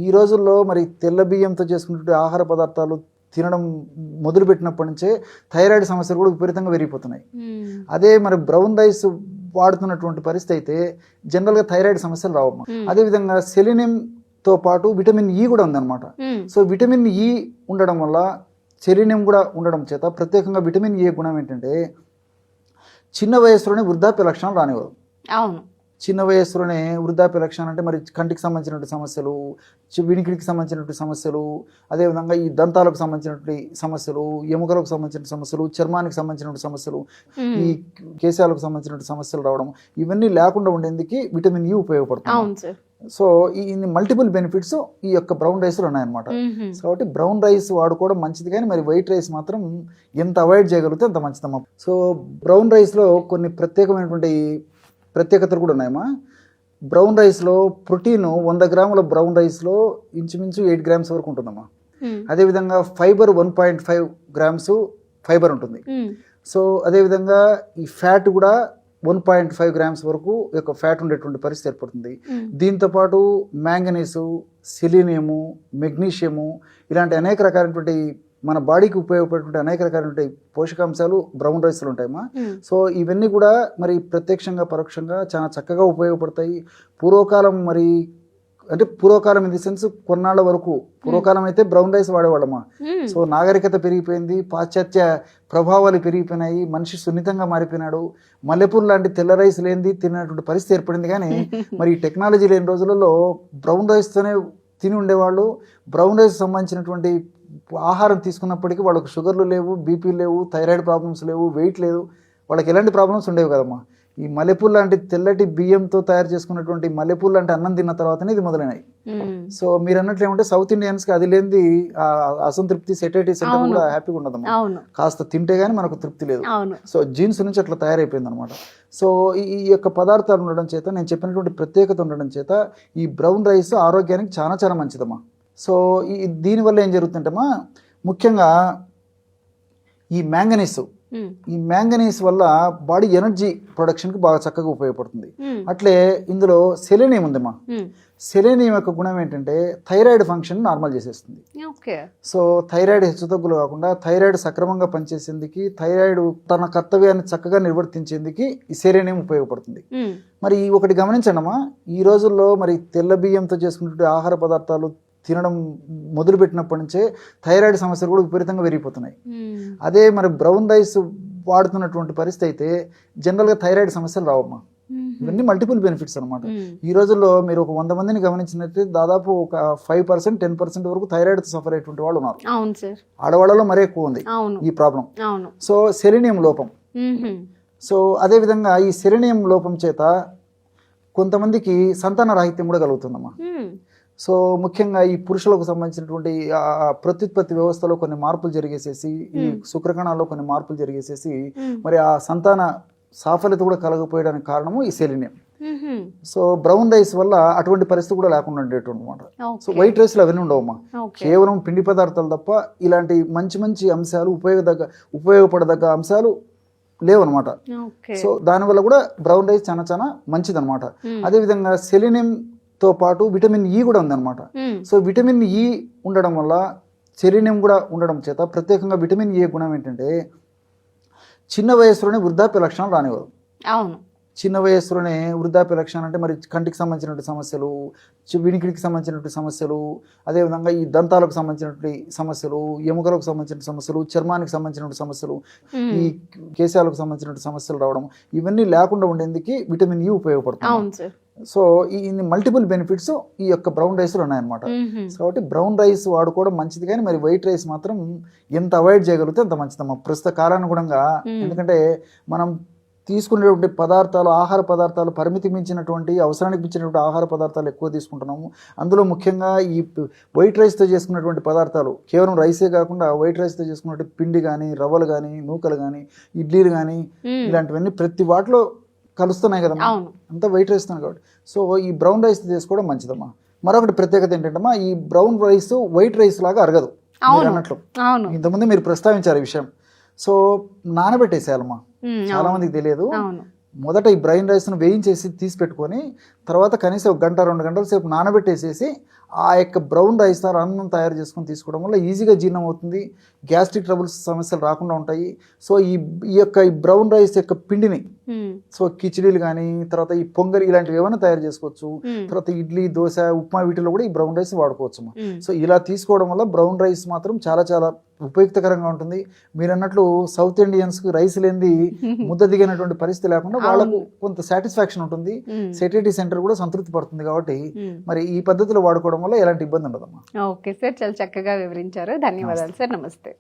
ఈ రోజుల్లో మరి తెల్ల బియ్యంతో చేసుకున్నటువంటి ఆహార పదార్థాలు తినడం మొదలుపెట్టినప్పటి నుంచే థైరాయిడ్ సమస్యలు కూడా విపరీతంగా పెరిగిపోతున్నాయి. అదే మరి బ్రౌన్ రైస్ వాడుతున్నటువంటి పరిస్థితి అయితే జనరల్గా థైరాయిడ్ సమస్యలు రావమ్మా. అదేవిధంగా సెలినియంతో పాటు విటమిన్ ఈ కూడా ఉందన్నమాట. సో విటమిన్ ఈ ఉండడం వల్ల సెలినియం కూడా ఉండడం చేత ప్రత్యేకంగా విటమిన్ ఏ గుణం ఏంటంటే చిన్న వయసులోనే వృద్ధాప్య లక్షణాలు రానివ్వదు. అవును, చిన్న వయస్సులోనే వృద్ధాప్య లక్షణాలు అంటే మరి కంటికి సంబంధించినటువంటి సమస్యలు, వినికిడికి సంబంధించినటువంటి సమస్యలు, అదేవిధంగా ఈ దంతాలకు సంబంధించినటువంటి సమస్యలు, ఎముకలకు సంబంధించిన సమస్యలు, చర్మానికి సంబంధించినటువంటి సమస్యలు, ఈ కేశాలకు సంబంధించినటువంటి సమస్యలు రావడం, ఇవన్నీ లేకుండా ఉండేందుకు విటమిన్ ఈ ఉపయోగపడుతుంది. సో ఈ మల్టిపుల్ బెనిఫిట్స్ ఈ యొక్క బ్రౌన్ రైస్లో ఉన్నాయన్నమాట. సో కాబట్టి బ్రౌన్ రైస్ వాడుకోవడం మంచిది, కానీ మరి వైట్ రైస్ మాత్రం ఎంత అవాయిడ్ చేయగలిగితే అంత మంచిదమ్మా. సో బ్రౌన్ రైస్లో కొన్ని ప్రత్యేకతలు కూడా ఉన్నాయమ్మా. బ్రౌన్ రైస్లో ప్రోటీన్ 100 గ్రాముల బ్రౌన్ రైస్లో ఇంచుమించు 8 గ్రామ్స్ వరకు ఉంటుందమ్మా. అదేవిధంగా ఫైబర్ 1.5 గ్రామ్స్ ఫైబర్ ఉంటుంది. సో అదేవిధంగా ఈ ఫ్యాట్ కూడా 1.5 గ్రామ్స్ వరకు యొక్క ఫ్యాట్ ఉండేటువంటి పరిస్థితి ఏర్పడుతుంది. దీంతోపాటు మ్యాంగనీసు, సెలీనియము, మెగ్నీషియము ఇలాంటి అనేక రకాలైనటువంటి మన బాడీకి ఉపయోగపడేటువంటి అనేక రకాలైన పోషకాంశాలు బ్రౌన్ రైస్లో ఉంటాయమ్మా. సో ఇవన్నీ కూడా మరి ప్రత్యక్షంగా పరోక్షంగా చాలా చక్కగా ఉపయోగపడతాయి. పూర్వకాలం ఇన్ ది సెన్స్ కొన్నాళ్ళ వరకు పూర్వకాలం అయితే బ్రౌన్ రైస్ వాడేవాళ్ళమ్మా. సో నాగరికత పెరిగిపోయింది, పాశ్చాత్య ప్రభావాలు పెరిగిపోయినాయి, మనిషి సున్నితంగా మారిపోయినాడు. మల్లెపూర్ లాంటి తెల్ల రైస్ లేనిది తినేటువంటి పరిస్థితి ఏర్పడింది. కానీ మరి ఈ టెక్నాలజీ లేని రోజులలో బ్రౌన్ రైస్తోనే తిని ఉండేవాళ్ళు. బ్రౌన్ రైస్ సంబంధించినటువంటి ఆహారం తీసుకున్నప్పటికీ వాళ్ళకు షుగర్లు లేవు, బీపీ లేవు, థైరాయిడ్ ప్రాబ్లమ్స్ లేవు, వెయిట్ లేదు, వాళ్ళకి ఎలాంటి ప్రాబ్లమ్స్ ఉండేవి కదమ్మా. ఈ మల్లెపూర్ లాంటి తెల్లటి బియ్యంతో తయారు చేసుకున్నటువంటి మల్లెపూర్ లాంటి అన్నం తిన్న తర్వాతనే ఇది మొదలైనాయి. సో మీరు అన్నట్లు ఏమంటే సౌత్ ఇండియన్స్కి అది లేనిది అసంతృప్తి, సెటైటిస్ అంటే కూడా హ్యాపీగా ఉండదమ్మా. కాస్త తింటే గానీ మనకు తృప్తి లేదు. సో జీన్స్ నుంచి అట్లా తయారైపోయింది అనమాట. సో ఈ యొక్క పదార్థాలు ఉండడం చేత, నేను చెప్పినటువంటి ప్రత్యేకత ఉండడం చేత ఈ బ్రౌన్ రైస్ ఆరోగ్యానికి చాలా చాలా మంచిదమ్మా. సో దీనివల్ల ఏం జరుగుతుంటమ్మా, ముఖ్యంగా ఈ మ్యాంగనీస్ వల్ల బాడీ ఎనర్జీ ప్రొడక్షన్కి బాగా చక్కగా ఉపయోగపడుతుంది. అట్లే ఇందులో సెలీనియం ఉందమ్మా. సెలీనియం యొక్క గుణం ఏంటంటే థైరాయిడ్ ఫంక్షన్ నార్మల్ చేసేస్తుంది. సో థైరాయిడ్ హెచ్చుతగ్గులు కాకుండా థైరాయిడ్ సక్రమంగా పనిచేసేందుకు, థైరాయిడ్ తన కర్తవ్యాన్ని చక్కగా నిర్వర్తించేందుకు ఈ సెలీనియం ఉపయోగపడుతుంది. మరి ఒకటి గమనించండమ్మా, ఈ రోజుల్లో మరి తెల్ల బియ్యంతో చేసుకున్నటువంటి ఆహార పదార్థాలు తినడం మొదలుపెట్టినప్పటి నుంచే థైరాయిడ్ సమస్యలు కూడా విపరీతంగా పెరిగిపోతున్నాయి. అదే మరి బ్రౌన్ రైస్ వాడుతున్నటువంటి పరిస్థితి అయితే జనరల్గా థైరాయిడ్ సమస్యలు రావమ్మా. ఇవన్నీ మల్టిపుల్ బెనిఫిట్స్ అనమాట. ఈ రోజుల్లో మీరు ఒక 100 మందిని గమనించినట్లయితే దాదాపు ఒక 5%, 10% వరకు థైరాయిడ్ సఫర్ అయ్యేటువంటి వాళ్ళు ఉన్నారు. ఆడవాళ్ళలో మరీ ఎక్కువ ఉంది ఈ ప్రాబ్లం. సో సెలీనియం లోపం. సో అదేవిధంగా ఈ సెలీనియం లోపం చేత కొంతమందికి సంతాన రాహిత్యం కూడా కలుగుతుందమ్మా. సో ముఖ్యంగా ఈ పురుషులకు సంబంధించినటువంటి ప్రత్యుత్పత్తి వ్యవస్థలో కొన్ని మార్పులు జరిగేసేసి, ఈ శుక్రకణాల్లో కొన్ని మార్పులు జరిగేసేసి మరి ఆ సంతాన సాఫల్యత కూడా కలగపోయడానికి కారణము ఈ సెలీనియం. సో బ్రౌన్ రైస్ వల్ల అటువంటి పరిస్థితి కూడా లేకుండా ఉండేటువంటి అనమాట. సో వైట్ రైస్లో అవన్నీ ఉండవమ్మా. కేవలం పిండి పదార్థాలు తప్ప ఇలాంటి మంచి మంచి అంశాలు, ఉపయోగపడదగ్గ అంశాలు లేవన్నమాట. సో దానివల్ల కూడా బ్రౌన్ రైస్ చాలా చాలా మంచిదన్నమాట. అదేవిధంగా సెలీనియం తో పాటు విటమిన్ ఈ కూడా ఉందన్నమాట. సో విటమిన్ ఈ ఉండడం వల్ల సెలీనియం కూడా ఉండడం చేత ప్రత్యేకంగా విటమిన్ ఏ గుణం ఏంటంటే చిన్న వయసులోనే వృద్ధాప్య లక్షణాలు రానివ్వదు. చిన్న వయస్సులోనే వృద్ధాప్య లక్షణాలు అంటే మరి కంటికి సంబంధించినటువంటి సమస్యలు, వినికిడికి సంబంధించినటువంటి సమస్యలు, అదేవిధంగా ఈ దంతాలకు సంబంధించినటువంటి సమస్యలు, ఎముకలకు సంబంధించిన సమస్యలు, చర్మానికి సంబంధించినటువంటి సమస్యలు, ఈ కేశాలకు సంబంధించినటువంటి సమస్యలు రావడం, ఇవన్నీ లేకుండా ఉండేందుకు విటమిన్ ఈ ఉపయోగపడుతుంది. సో ఈ మల్టిపుల్ బెనిఫిట్స్ ఈ యొక్క బ్రౌన్ రైస్లో ఉన్నాయన్నమాట. సో కాబట్టి బ్రౌన్ రైస్ వాడుకోవడం మంచిది, కానీ మరి వైట్ రైస్ మాత్రం ఎంత అవాయిడ్ చేయగలిగితే అంత మంచిదమ్మా ప్రస్తుత కాలానుగుణంగా. ఎందుకంటే మనం తీసుకునేటువంటి పదార్థాలు, ఆహార పదార్థాలు పరిమితి మించినటువంటి, అవసరానికి మించినటువంటి ఆహార పదార్థాలు ఎక్కువ తీసుకుంటున్నాము. అందులో ముఖ్యంగా ఈ వైట్ రైస్తో చేసుకున్నటువంటి పదార్థాలు, కేవలం రైసే కాకుండా వైట్ రైస్తో చేసుకున్నటువంటి పిండి కానీ, రవ్వలు కానీ, నూకలు కానీ, ఇడ్లీలు కానీ, ఇలాంటివన్నీ ప్రతి వాటిలో కలుస్తున్నాయి కదమ్మా, అంతా వైట్ రైస్ కాబట్టి. సో ఈ బ్రౌన్ రైస్ తీసుకోవడం మంచిదమ్మా. మరొకటి ప్రత్యేకత ఏంటంటే ఈ బ్రౌన్ రైస్ వైట్ రైస్ లాగా అరగదు అన్నట్లు. ఇంతకుముందు మీరు ప్రస్తావించారు ఈ విషయం. సో నానబెట్టేసేయాలమ్మా, చాలా మందికి తెలియదు. మొదట ఈ బ్రౌన్ రైస్ను వేయించేసి తీసి పెట్టుకొని తర్వాత కనీసం 1-2 గంటల సేపు నానబెట్టేసేసి ఆ యొక్క బ్రౌన్ రైస్ ద్వారా అన్నం తయారు చేసుకొని తీసుకోవడం వల్ల ఈజీగా జీర్ణం అవుతుంది, గ్యాస్ట్రిక్ ట్రబుల్స్ సమస్యలు రాకుండా ఉంటాయి. సో ఈ బ్రౌన్ రైస్ యొక్క పిండిని సో కిచిడీలు కానీ తర్వాత ఈ పొంగల్ ఇలాంటివి ఏమైనా తయారు చేసుకోవచ్చు. తర్వాత ఇడ్లీ, దోశ, ఉప్మా వీటిలో కూడా ఈ బ్రౌన్ రైస్ వాడుకోవచ్చు. సో ఇలా తీసుకోవడం వల్ల బ్రౌన్ రైస్ మాత్రం చాలా చాలా ఉపయుక్తకరంగా ఉంటుంది. మీరు అన్నట్లు సౌత్ ఇండియన్స్కి రైస్ లేనిది ముద్ద దిగినటువంటి పరిస్థితి లేకుండా వాళ్ళకు కొంత సాటిస్ఫాక్షన్ ఉంటుంది, సెటిలిటీ సెంటర్ కూడా సంతృప్తి పడుతుంది. కాబట్టి మరి ఈ పద్ధతిలో వాడుకోవడం వల్ల ఎలాంటి ఇబ్బంది ఉండదమ్మా. ఓకే సార్, చాలా చక్కగా వివరించారు. ధన్యవాదాలు సార్. నమస్తే.